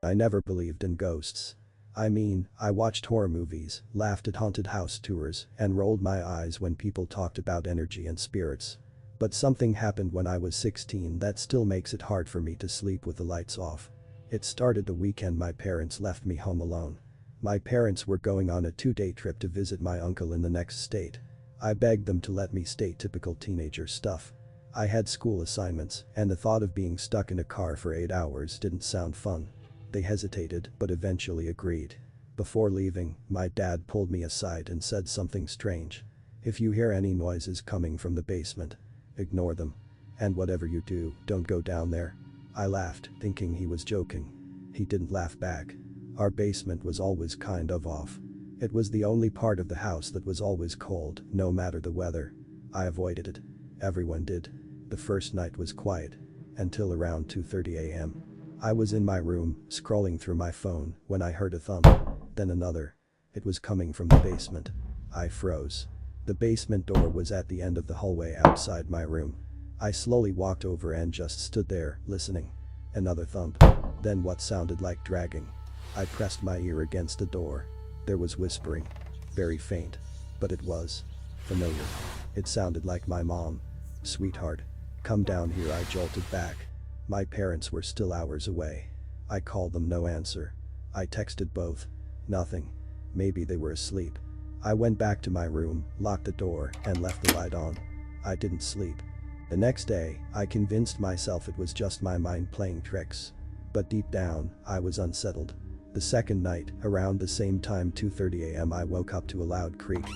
I never believed in ghosts. I mean, I watched horror movies, laughed at haunted house tours, and rolled my eyes when people talked about energy and spirits. But something happened when I was 16 that still makes it hard for me to sleep with the lights off. It started the weekend my parents left me home alone. My parents were going on a 2-day trip to visit my uncle in the next state. I begged them to let me stay, typical teenager stuff. I had school assignments, and the thought of being stuck in a car for 8 hours didn't sound fun. They hesitated but eventually agreed. Before leaving, my dad pulled me aside and said something strange. "If you hear any noises coming from the basement, ignore them. And whatever you do, don't go down there." I laughed, thinking he was joking. He didn't laugh back. Our basement was always kind of off. It was the only part of the house that was always cold, no matter the weather. I avoided it. Everyone did. The first night was quiet. Until around 2:30 a.m. I was in my room, scrolling through my phone, when I heard a thump. Then another. It was coming from the basement. I froze. The basement door was at the end of the hallway outside my room. I slowly walked over and just stood there, listening. Another thump. Then what sounded like dragging. I pressed my ear against the door. There was whispering. Very faint. But it was familiar. It sounded like my mom. "Sweetheart. Come down here," I jolted back. My parents were still hours away. I called them, no answer. I texted both. Nothing. Maybe they were asleep. I went back to my room, locked the door, and left the light on. I didn't sleep. The next day, I convinced myself it was just my mind playing tricks. But deep down, I was unsettled. The second night, around the same time, 2:30 a.m., I woke up to a loud creak.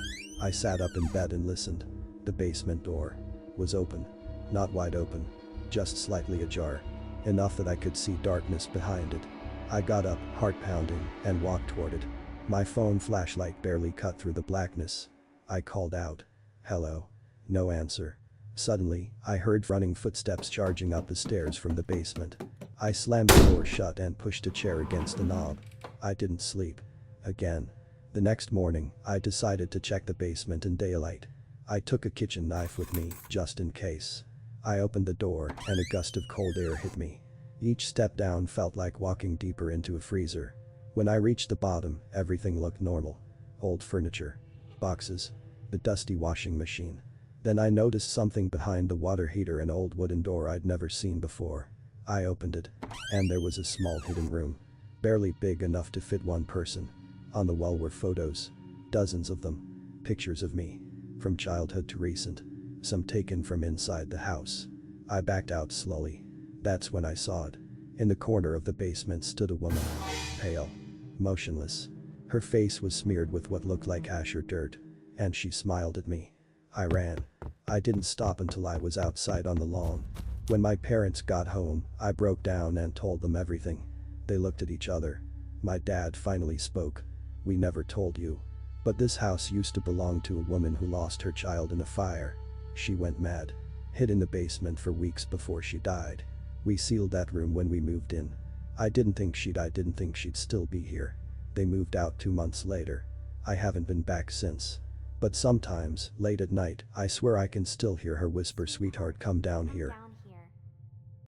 I sat up in bed and listened. The basement door was open. Not wide open. Just slightly ajar. Enough that I could see darkness behind it. I got up, heart pounding, and walked toward it. My phone flashlight barely cut through the blackness. I called out. "Hello." No answer. Suddenly, I heard running footsteps charging up the stairs from the basement. I slammed the door shut and pushed a chair against the knob. I didn't sleep. Again. The next morning, I decided to check the basement in daylight. I took a kitchen knife with me, just in case. I opened the door, and a gust of cold air hit me. Each step down felt like walking deeper into a freezer. When I reached the bottom, everything looked normal. Old furniture. Boxes. The dusty washing machine. Then I noticed something behind the water heater, an old wooden door I'd never seen before. I opened it. And there was a small hidden room. Barely big enough to fit one person. On the wall were photos. Dozens of them. Pictures of me. From childhood to recent. Some taken from inside the house. I backed out slowly. That's when I saw it. In the corner of the basement stood a woman. Pale. Motionless. Her face was smeared with what looked like ash or dirt. And she smiled at me. I ran. I didn't stop until I was outside on the lawn. When my parents got home, I broke down and told them everything. They looked at each other. My dad finally spoke. "We never told you. But this house used to belong to a woman who lost her child in a fire. She went mad. Hid in the basement for weeks before she died. We sealed that room when we moved in. I didn't think she'd still be here. They moved out 2 months later. I haven't been back since. But sometimes, late at night, I swear I can still hear her whisper, 'Sweetheart, come down here.'"